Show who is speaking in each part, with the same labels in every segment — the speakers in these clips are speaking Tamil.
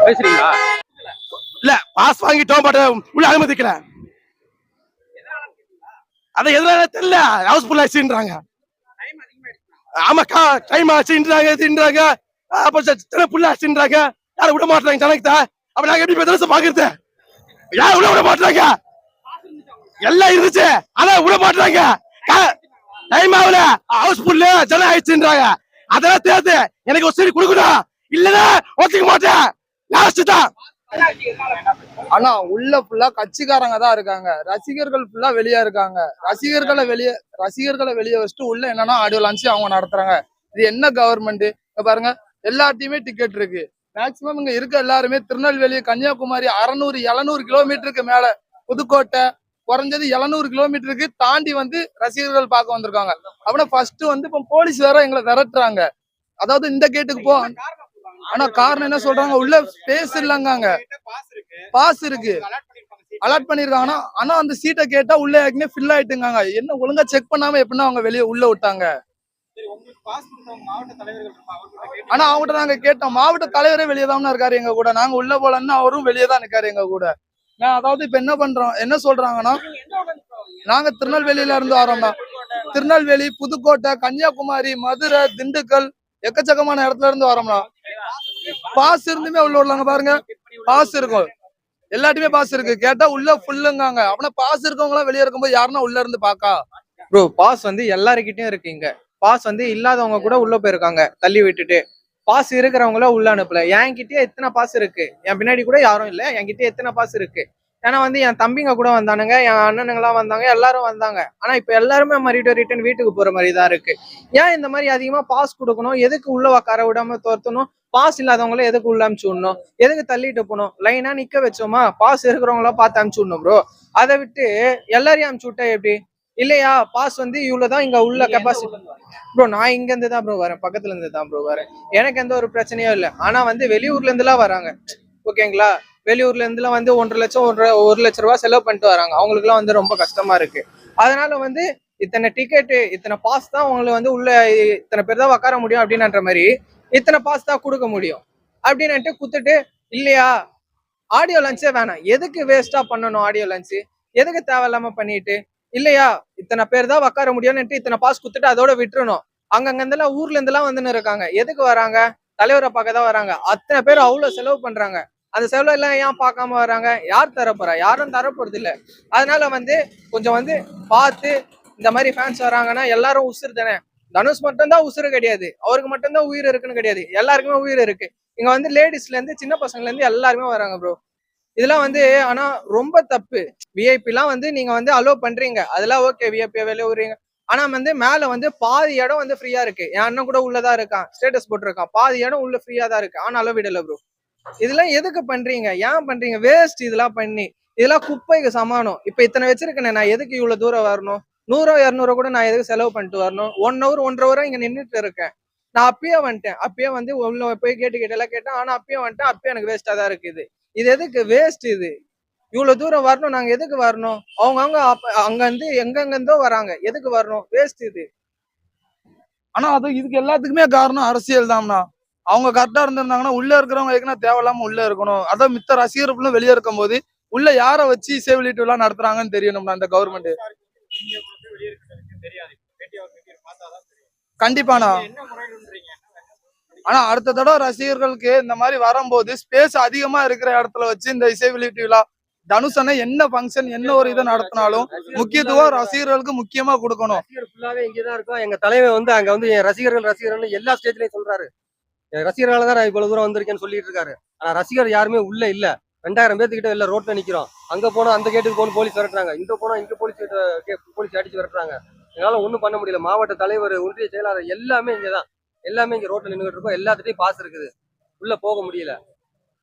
Speaker 1: பேசுறீங்களா?
Speaker 2: இல்ல பாஸ் வாங்கிட்டோம், பட் உள்ள அனுமதிக்கல. அத எதுனால தெரியல, ஹவுஸ்ஃபுல் ஆச்சுன்றாங்க. ஆமாக்கா, டைம் ஆச்சுன்றாங்க, இதுன்றாங்க. அப்ப புள்ள ஆச்சுன்றாங்க. யாரும் விட மாட்டாங்க ஜனக்கிட்ட. அப்ப நாங்க எப்படி பெருசா பாக்குறது? யாரும் விட மாட்டாங்க. எல்லாம் இருந்துச்சு, ஆனா விட மாட்டாங்க. டைம் ஆகல, ஹவுஸ்ஃபுல் ஜனம் ஆயிடுச்சுன்றாங்க. அதெல்லாம் தேர்ந்து எனக்கு ஒரு சரி கொடுக்கணும், இல்லன்னா ஒத்துக்க மாட்டேன். லாஸ்ட் தான்.
Speaker 3: ஆனா உள்ள ஃபுல்லா கட்சிக்காரங்க தான் இருக்காங்க, ரசிகர்கள் ஃபுல்லா வெளியே இருக்காங்க. ரசிகர்களை வெளியே வச்சுட்டு உள்ள என்னன்னா ஆடியோ லான்ச் அவங்க நடத்துறாங்க. இது என்ன கவர்மெண்ட்? பாருங்க, எல்லாத்தையுமே டிக்கெட் இருக்கு. மேக்சிமம் இங்க இருக்க எல்லாருமே திருநெல்வேலி, கன்னியாகுமரி 600-700 கிலோமீட்டருக்கு மேல, புதுக்கோட்டை குறைஞ்சது 700 கிலோமீட்டருக்கு தாண்டி வந்து ரசிகர்கள் பார்க்க வந்திருக்காங்க. அப்படின்னா ஃபர்ஸ்ட் வந்து இப்ப போலீஸ் வேற எங்களை விரட்டுறாங்க. அதாவது இந்த கேட்டுக்கு போ. ஆனா காரணம் என்ன சொல்றாங்க, உள்ள ஸ்பேஸ் இல்லங்க, பாஸ் இருக்கு, அலாட் பண்ணிருக்காங்க. ஆனா அந்த சீட்டை கேட்டா உள்ள ஏற்கனவே ஃபில் ஆயிட்டுங்க. என்ன ஒழுங்கா செக் பண்ணாம எப்படின்னா அவங்க வெளியே உள்ள விட்டாங்க. ஆனா அவங்ககிட்ட நாங்க கேட்டோம், மாவட்ட தலைவரே வெளியே தான் இருக்காரு எங்க கூட. நாங்க உள்ள போலன்னா அவரும் வெளியே தான் நிக்காரு எங்க கூட. அதாவது இப்ப என்ன பண்றோம், என்ன சொல்றாங்கன்னா, நாங்க திருநெல்வேலியில இருந்து வரோம்னா, திருநெல்வேலி, புதுக்கோட்டை, கன்னியாகுமரி, மதுரை, திண்டுக்கல் எக்கச்சக்கமான இடத்துல இருந்து வரோம்னா பாஸ் இருந்துமே உள்ள விடலாங்க. பாருங்க, பாஸ் இருக்கும், எல்லாத்தையுமே பாஸ் இருக்கு. கேட்டா உள்ள ஃபுல்லுங்காங்க. அப்படின்னா பாஸ் இருக்கவங்க எல்லாம் வெளியே இருக்கும்போது யாருன்னா உள்ள இருந்து பாக்கா?
Speaker 4: ப்ரோ, பாஸ் வந்து எல்லாருக்கிட்டையும் இருக்கு. இங்க பாஸ் வந்து இல்லாதவங்க கூட உள்ள போயிருக்காங்க தள்ளி விட்டுட்டு. பாஸ் இருக்கிறவங்கள உள்ள அனுப்பல. என்கிட்டயே எத்தனை பாஸ் இருக்கு, என் பின்னாடி கூட யாரும் இல்ல, என்கிட்டயே எத்தனை பாஸ் இருக்கு. ஏன்னா வந்து என் தம்பிங்க கூட வந்தானுங்க, என் அண்ணனுங்கெல்லாம் வந்தாங்க, எல்லாரும் வந்தாங்க. ஆனா இப்ப எல்லாருமே மறுபடியும் ரிட்டர்ன் வீட்டுக்கு போற மாதிரி தான் இருக்கு. ஏன் இந்த மாதிரி அதிகமா பாஸ் கொடுக்கணும்? எதுக்கு உள்ள உட்கார விடாம துரத்தணும்? பாஸ் இல்லாதவங்கள எதுக்கு உள்ள அனுப்பிச்சு விடணும்? எதுக்கு தள்ளிட்டு போகணும்? லைனா நிக்க வச்சோமா, பாஸ் இருக்கிறவங்கள பார்த்து அனுப்பிச்சு விடணும் ப்ரோ. அதை விட்டு எல்லாரையும் அனுப்பிச்சு விட்டா எப்படி? இல்லையா, பாஸ் வந்து இவ்வளவுதான் இங்க உள்ள கெப்பாசிட்டி. ப்ரோ, நான் இங்க இருந்து தான் ப்ரோ வரேன், பக்கத்துல இருந்து தான் ப்ரோ வரேன். எனக்கு எந்த ஒரு பிரச்சனையும் இல்லை. ஆனா வந்து வெளியூர்ல இருந்து எல்லாம் வராங்க, ஓகேங்களா? வெளியூர்ல இருந்துலாம் வந்து 1.5 லட்சம் 1 லட்ச ரூபாய் செலவு பண்ணிட்டு வராங்க. அவங்களுக்கு எல்லாம் வந்து ரொம்ப கஷ்டமா இருக்கு. அதனால வந்து இத்தனை டிக்கெட்டு, இத்தனை பாஸ் தான் உங்களுக்கு வந்து உள்ள இத்தனை பேர் தான் உட்கார முடியும் அப்படின்ற மாதிரி இத்தனை பாஸ் தான் கொடுக்க முடியும் அப்படின்னு குத்துட்டு, இல்லையா ஆடியோ லஞ்சே வேணாம், எதுக்கு வேஸ்டா பண்ணணும் ஆடியோ லஞ்சு? எதுக்கு தேவையில்லாம பண்ணிட்டு, இல்லையா இத்தனை பேர் தான் உட்கார முடியும்னுட்டு இத்தனை பாஸ் குத்துட்டு அதோட விட்டுறணும். அங்கங்க இருந்தெல்லாம் ஊர்ல இருந்தெல்லாம் வந்துன்னு இருக்காங்க. எதுக்கு வராங்க? தலைவரை பார்க்க தான் வராங்க. அத்தனை பேர் அவ்வளவு செலவு பண்றாங்க. அந்த செலவு எல்லாம் ஏன் பார்க்காம வராங்க? யார் தரப்போறா? யாரும் தரப்போறது இல்லை. அதனால வந்து கொஞ்சம் வந்து பார்த்து, இந்த மாதிரி ஃபேன்ஸ் வராங்கன்னா எல்லாரும் உசுறு தானே. தனுஷ் மட்டும்தான் உசுறு கிடையாது, அவருக்கு மட்டும்தான் உயிர் இருக்குன்னு கிடையாது, எல்லாருக்குமே உயிர் இருக்கு. இங்க வந்து லேடிஸ்ல இருந்து சின்ன பசங்கள்ல இருந்து எல்லாருமே வராங்க ப்ரோ. இதெல்லாம் வந்து ஆனா ரொம்ப தப்பு. விஐபி எல்லாம் வந்து நீங்க வந்து அலோவ் பண்றீங்க, அதெல்லாம் ஓகே, விஐபி வெளியே விடுறீங்க. ஆனா வந்து மேல வந்து பாதி இடம் வந்து ஃப்ரீயா இருக்கு. என் அண்ணன் கூட உள்ளதான் இருக்கான், ஸ்டேட்டஸ் போட்டிருக்கான், பாதி இடம் உள்ள ஃப்ரீயா தான் இருக்கு, ஆனா அளவு விடல ப்ரோ. இதெல்லாம் எதுக்கு பண்றீங்க? ஏன் பண்றீங்க? வேஸ்ட். இதெல்லாம் பண்ணி இதெல்லாம் குப்பைக்கு சமானம். இப்ப இத்தனை வச்சிருக்கேன், நான் எதுக்கு இவ்வளவு தூரம் வரணும்? 100-200 கூட நான் எதுக்கு செலவு பண்ணிட்டு வரணும்? 1 hour 1.5 hour இங்க நின்றுட்டு இருக்கேன். நான் அப்பயே வந்துட்டேன், அப்பயே வந்து உள்ள போய் கேட்டெல்லாம் கேட்டேன். ஆனா அப்பயே வந்துட்டேன், அப்பயே எனக்கு வேஸ்டா தான் இருக்குது. இது எதுக்கு வேஸ்ட்? இது இவ்வளவு தூரம் வரணும், நாங்க எதுக்கு வரணும்? அவங்க அங்க இருந்து எங்கெங்க இருந்தோ வராங்க, எதுக்கு வரணும்? வேஸ்ட் இது.
Speaker 3: ஆனா அது இதுக்கு எல்லாத்துக்குமே காரணம் அரசியல் தான்ண்ணா. அவங்க கரெக்டா இருந்திருந்தாங்கன்னா உள்ள இருக்கிறவங்க எதுக்குன்னா தேவையில்லாம உள்ள இருக்கணும். அதான் மித்த ரசிகர்களும் வெளியே இருக்கும் போது உள்ள யாரை வச்சு இசை வெளியீட்டு எல்லாம் நடத்துறாங்கன்னு தெரியணும்னா அந்த கவர்மெண்ட். கண்டிப்பாண்ணா. ஆனா அடுத்த தடவை ரசிகர்களுக்கு இந்த மாதிரி வரும்போது ஸ்பேஸ் அதிகமா இருக்கிற இடத்துல வச்சு இந்த இசை வெளியீட்டு விழா, தனுஷனை என்ன ஃபங்க்ஷன், என்ன ஒரு இதை நடத்தினாலும் முக்கியத்துவம் ரசிகர்களுக்கு முக்கியமா கொடுக்கணும்.
Speaker 1: ஃபுல்லாவே இங்கதான் இருக்கும். எங்க தலைவர் வந்து அங்க வந்து ரசிகர்கள் எல்லா ஸ்டேஜ்லயும் சொல்றாரு, ரசிகர்களால தான் நான் இவ்வளவு தூரம் வந்திருக்கேன்னு சொல்லிட்டு இருக்காரு. ஆனா ரசிகர் யாருமே உள்ள இல்ல. 2000 பேர்த்துக்கிட்ட இல்ல ரோட்ல நிக்கிறோம். அங்க போனா அந்த கேட்டுக்கு போன போலீஸ் விரட்டுறாங்க, இங்க போனா இங்க போலீஸ் அடிச்சு விரட்டுறாங்க. என்னால ஒண்ணும் பண்ண முடியல. மாவட்ட தலைவர், ஒன்றிய செயலாளர் எல்லாமே இங்கதான், எல்லாமே இங்க ரோட்ல நின்றுட்டு இருக்கோம். எல்லாத்துட்டையும் பாஸ் இருக்குது, உள்ள போக முடியல.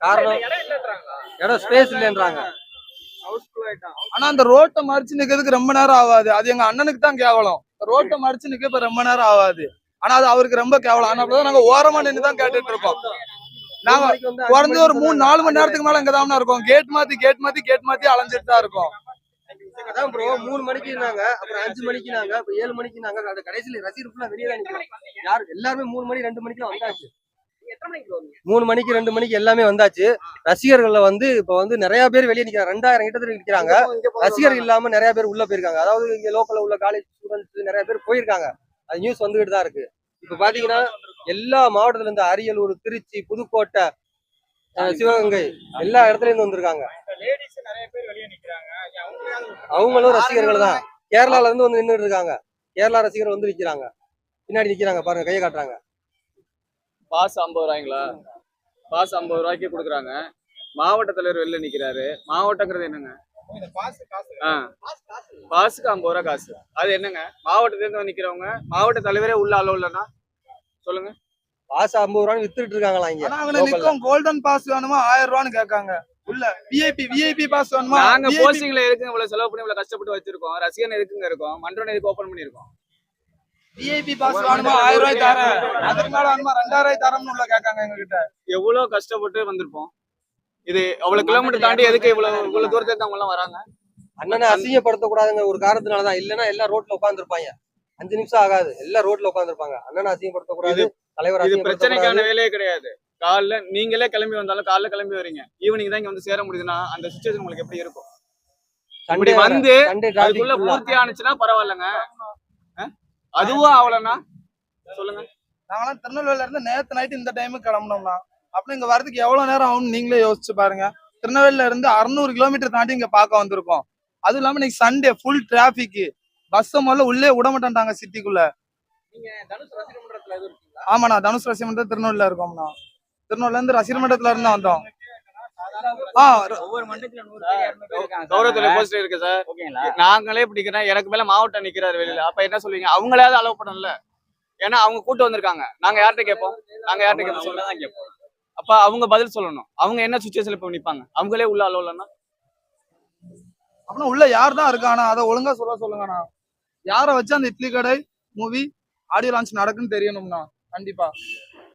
Speaker 1: காரணம் இடம் ஸ்பேஸ் இல்லைன்றாங்க.
Speaker 3: ஆனா அந்த ரோட்டை மறிச்சு நிக்கிறதுக்கு ரொம்ப நேரம் ஆகாது. அது எங்க அண்ணனுக்கு தான் கேவலம். ரோட்டை மறிச்சு நிக்க இப்ப ரொம்ப நேரம் ஆகாது. ஆனா அது அவருக்கு ரொம்ப கேவலம். ஆனா நாங்க ஓரமா நின்று தான் கேட்டுட்டு இருக்கோம். நாங்க குறைஞ்ச ஒரு 3-4 மணி நேரத்துக்கு மேல இங்கதான் இருக்கோம். கேட் மாத்தி அலைஞ்சிட்டு தான் இருக்கோம்.
Speaker 1: அதான் ப்ரோ 3 மணிக்குனாங்க, அப்புறம் 5 மணிக்குனாங்க, அப்புறம் 7 மணிக்குனாங்க. அது கடைசியில ரசிகர் ஃபுல்லா வெளியே தான் நிக்கிறோம். யாரு எல்லாருமே 3 மணி 2 மணிக்கு வந்தாச்சு. 3 மணிக்கு 2 மணிக்கு எல்லாமே வந்தாச்சு. ரசிகர்கள்ல வந்து இப்ப வந்து நிறைய பேர் வெளியே நிக்கிறாங்க. 2000 கிட்ட நிக்கிறாங்க. ரசிகர் இல்லாம நிறைய பேர் உள்ள போயிருக்காங்க. அதாவது இங்க லோக்கல்ல உள்ள காலேஜ் ஸ்டூடெண்ட்ஸ் நிறைய பேர் போயிருக்காங்க. அது நியூஸ் வந்துகிட்டு தான் இருக்கு. இப்ப பாத்தீங்கன்னா எல்லா மாவட்டத்துல இருந்து அரியலூர், திருச்சி, புதுக்கோட்டை, சிவகங்கை எல்லா இடத்துல இருந்து வந்திருக்காங்க. அவங்களும் ரசிகர்கள் தான். கேரளால இருந்து வந்து நின்றுட்டு இருக்காங்க. கேரளா ரசிகர்கள் வந்து நிக்கிறாங்க. பின்னாடி நிக்கிறாங்க பாருங்க, கையை காட்டுறாங்க.
Speaker 5: பாஸ் 50 ரூபாய்ங்களா? பாஸ் 50 ரூபாய்க்கு கொடுக்குறாங்க. மாவட்ட தலைவர் வெளில நிக்கிறாரு. மாவட்டங்கிறது என்னங்க? பாஸுக்கு 50 ரூபா காசு. அது என்னங்க? மாவட்டத்துல இருந்து நிக்கிறவங்க மாவட்ட தலைவரே உள்ள அளவு இல்லைன்னா சொல்லுங்க.
Speaker 1: பாஸ் 50 ரூபான்னு வித்துட்டு இருக்காங்களா இங்க?
Speaker 3: ஆனா அவங்க நிக்கும் கோல்டன் பாஸ் வேணுமா 1000 ரூபான்னு கேட்காங்க. உள்ள விஐபி பாஸ் வேணுமா?
Speaker 5: நாங்க போஸ்டிங்ல இருக்குங்க இவ்வளவு செலவு பண்ணி இவ்வளவு கஷ்டப்பட்டு வச்சிருக்கோம். ரசிகன் எதுக்குங்க இருக்கோம்? மன்றம் எதுக்கு ஓபன் பண்ணிருக்கோம்?
Speaker 3: விஐபி பாஸ் வேணுமா 1000 ரூபாய் தரேன், அதுக்கு மேல வேணுமா 2000 தரம்னு உள்ள கேட்காங்க எங்க கிட்ட.
Speaker 5: எவ்வளவு கஷ்டப்பட்டு வந்திருப்போம். இது அவ்வளவு கிலோமீட்டர் தாண்டி எதுக்கு இவ்வளவு தூரத்துல இருந்து அவங்க எல்லாம் வராங்க?
Speaker 1: அண்ணனை அசிங்கப்படுத்த கூடாதுங்க ஒரு காரணத்தினாலதான். இல்லன்னா எல்லாம் ரோட்ல உட்காந்துருப்பாங்க. 5 நிமிஷம் ஆகாது, எல்லாம் ரோட்ல உட்காந்துருப்பாங்க. அண்ணனை அசிங்கப்படுத்த கூடாது, தலைவர்
Speaker 5: இது
Speaker 1: அசிங்கப்படுத்த
Speaker 5: பிரச்சனைக்கான
Speaker 1: கூடாது.
Speaker 5: வேலையே கிடையாது. காலைல நீங்களே கிளம்பி வந்தாலும் காலைல கிளம்பி வரீங்க, ஈவினிங் தான் இங்க வந்து சேர முடியுதுன்னா அந்த சுச்சுவேஷன் உங்களுக்கு எப்படி இருக்கும்? இப்படி
Speaker 1: சண்டே
Speaker 5: வந்து
Speaker 1: சண்டே
Speaker 5: அதுக்குள்ள பூர்த்தி ஆனிச்சுன்னா பரவாயில்லைங்க. அதுவும் ஆகலன்னா சொல்லுங்க.
Speaker 3: நாங்களாம் திருநெல்வேலியில இருந்து நேத்து நைட்டு இந்த டைமுக்கு கிளம்புனோம்னா அப்ப இங்க வரதுக்கு எவ்வளவு நேரம் ஆகும்னு நீங்களே யோசிச்சு பாருங்க. திருநெல்வேலியில இருந்து 600 கிலோமீட்டர் தாண்டி இங்க பார்க்க வந்திருக்கோம். அதுவும் இல்லாம இன்னைக்கு சண்டே ஃபுல் டிராபிக். பஸ் முதல்ல உள்ளே விட மாட்டேன்ட்டாங்க சிட்டிக்குள்ள. ஆமாண்ணா, தனுஷ் ரசிகர் மன்றம் திருநெல்வேலியில இருக்கோம்ண்ணா. திருநெல்வேலில இருந்து ரசிகர் மன்றத்துல இருந்து வந்தோம்.
Speaker 5: ஒவ்வொரு மண்டலத்துல கௌரவத்துல போஸ்ட் இருக்கு சார். நாங்களே பிடிக்கிறேன், எனக்கு மேல மாவட்டம் நிக்கிறாரு வெளியில. அப்ப என்ன சொல்லுவீங்க? அவங்களாவது அலோவ் பண்ணல. ஏன்னா அவங்க கூட்டு வந்திருக்காங்க. நாங்க யார்கிட்ட கேட்போம்? சொல்லதான் கேட்போம். அப்ப அவங்க பதில் சொல்லணும். அவங்க என்ன சுச்சுவேஷன்ல இப்ப நிப்பாங்க? அவங்களே உள்ள அலோவ் இல்லைன்னா
Speaker 3: அப்படின்னா உள்ள யார் தான் இருக்கானா அதை ஒழுங்கா சொல்லுங்கண்ணா. யாரை வச்சு அந்த இட்லி கடை மூவி ஆடியோ லான்ச் நடக்குன்னு தெரியணும்ண்ணா. கண்டிப்பா